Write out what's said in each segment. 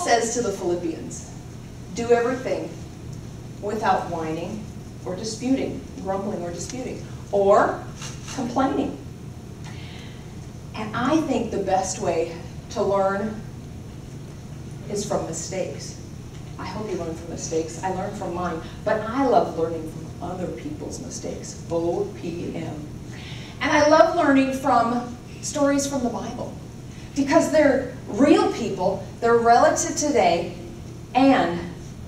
says to the Philippians, do everything without whining or disputing, grumbling or disputing, or complaining. And I think the best way to learn is from mistakes. I hope you learn from mistakes. I learned from mine, but I love learning from other people's mistakes. OPM. And I love learning from stories from the Bible, because they're real people, they're relative today, and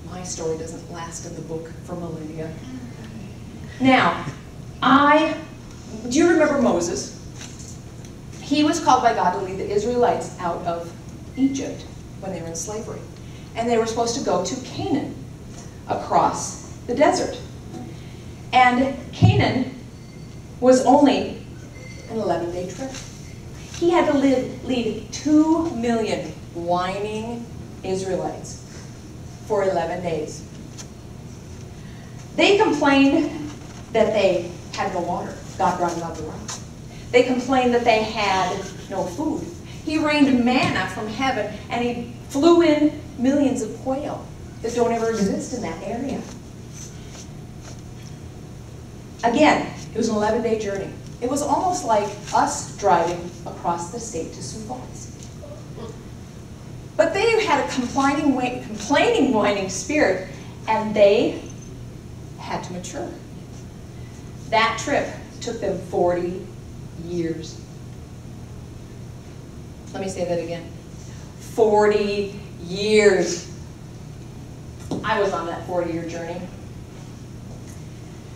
my story doesn't last in the book for millennia. Now, do you remember Moses? He was called by God to lead the Israelites out of Egypt when they were in slavery. And they were supposed to go to Canaan, across the desert. And Canaan was only an 11-day trip. He had to lead 2 million whining Israelites for 11 days. They complained that they had no water. God brought them out the rock. They complained that they had no food. He rained manna from heaven, and he flew in millions of quail that don't ever exist in that area. Again, it was an 11-day journey. It was almost like us driving across the state to Sioux Falls. But they had a complaining, whining spirit, and they had to mature. That trip took them 40 years. Let me say that again. 40 years. I was on that 40-year journey.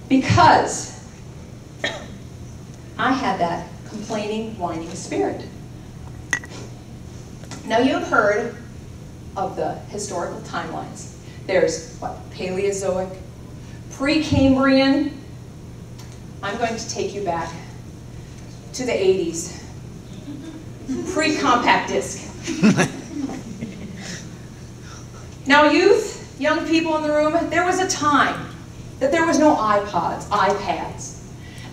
Because I had that complaining, whining spirit. Now you've heard of the historical timelines. There's what? Paleozoic, Precambrian. I'm going to take you back to the 80s. Pre-compact disc. Now youth, young people in the room, there was a time that there was no iPods, iPads.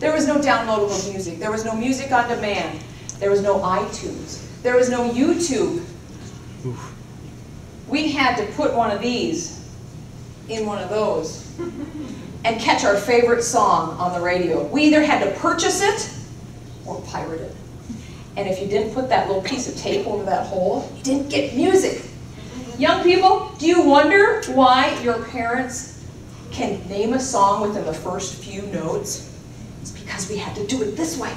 There was no downloadable music. There was no music on demand. There was no iTunes. There was no YouTube. Oof. We had to put one of these in one of those and catch our favorite song on the radio. We either had to purchase it or pirate it. And if you didn't put that little piece of tape over that hole, you didn't get music. Young people, do you wonder why your parents can name a song within the first few notes? It's because we had to do it this way.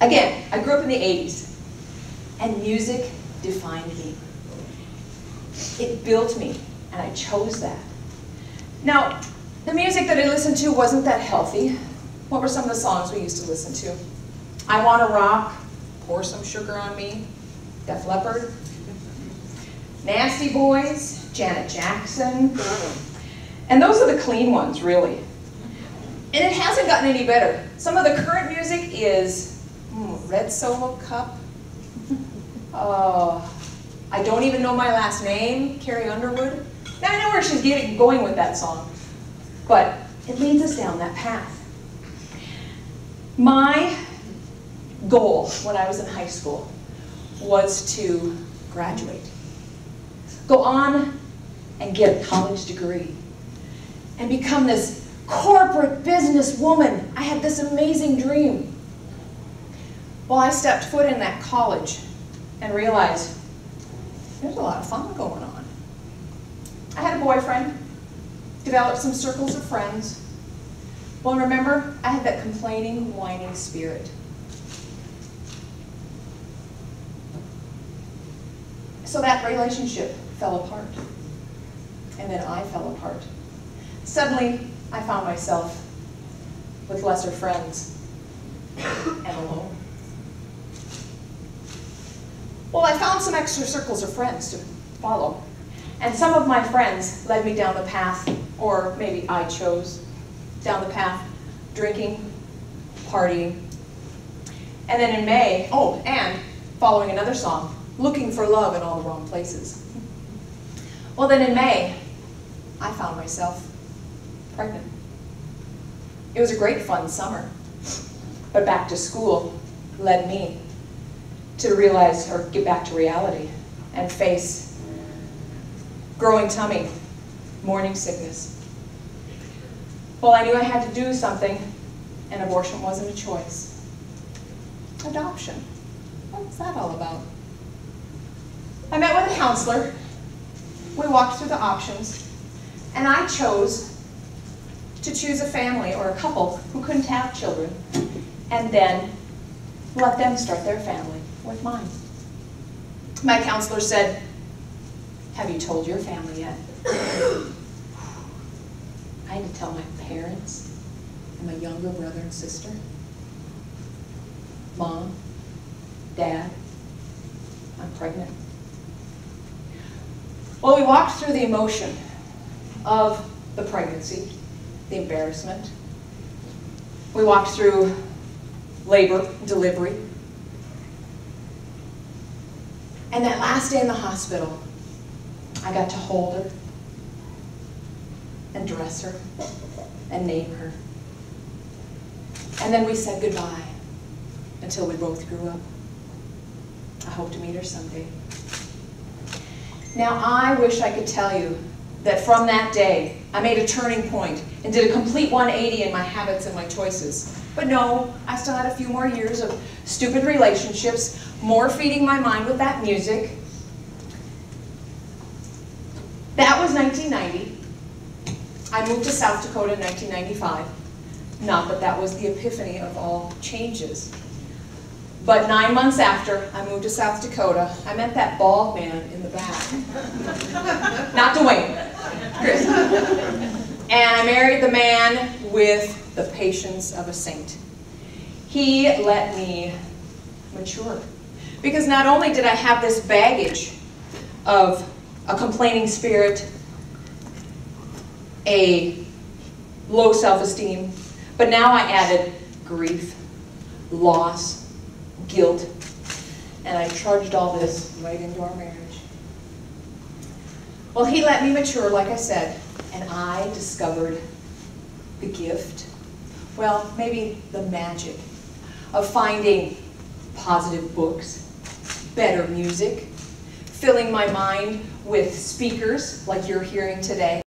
Again, I grew up in the 80s, and music defined me. It built me, and I chose that. Now, the music that I listened to wasn't that healthy. What were some of the songs we used to listen to? I Wanna Rock, Pour Some Sugar on Me, Def Leppard, Nasty Boys, Janet Jackson, and those are the clean ones, really. And it hasn't gotten any better. Some of the current music is Red Solo Cup, I Don't Even Know My Last Name, Carrie Underwood. Now I know where she's going with that song, but it leads us down that path. My goal when I was in high school was to graduate, go on and get a college degree, and become this corporate business woman. I had this amazing dream. Well, I stepped foot in that college and realized there's a lot of fun going on. I had a boyfriend, developed some circles of friends. Well, remember, I had that complaining, whining spirit. So that relationship fell apart. And then I fell apart. Suddenly, I found myself with lesser friends and alone. Well, I found some extra circles of friends to follow. And some of my friends led me down the path, or maybe I chose down the path, drinking, partying. And then in May, and following another song, looking for love in all the wrong places. Well, then in May, I found myself pregnant. It was a great fun summer, but back to school led me to realize or get back to reality and face growing tummy, morning sickness. Well, I knew I had to do something, and abortion wasn't a choice. Adoption. What's that all about? I met with a counselor. We walked through the options, and I chose to choose a family or a couple who couldn't have children, and then let them start their family with mine. My counselor said, "Have you told your family yet?" I had to tell my parents and my younger brother and sister, Mom, Dad, I'm pregnant. Well, we walked through the emotion of the pregnancy, the embarrassment. We walked through labor, delivery. And that last day in the hospital, I got to hold her and dress her and name her. And then we said goodbye until we both grew up. I hope to meet her someday. Now, I wish I could tell you that from that day, I made a turning point and did a complete 180 in my habits and my choices. But no, I still had a few more years of stupid relationships, more feeding my mind with that music. That was 1990. I moved to South Dakota in 1995. Not that that was the epiphany of all changes. But 9 months after I moved to South Dakota, I met that bald man in the back. Not Dwayne, Chris. And I married the man with the patience of a saint. He let me mature. Because not only did I have this baggage of a complaining spirit, a low self-esteem, but now I added grief, loss, guilt, and I trudged all this right into our marriage. Well, he let me mature, like I said, and I discovered the gift, well, maybe the magic of finding positive books, better music, filling my mind with speakers like you're hearing today.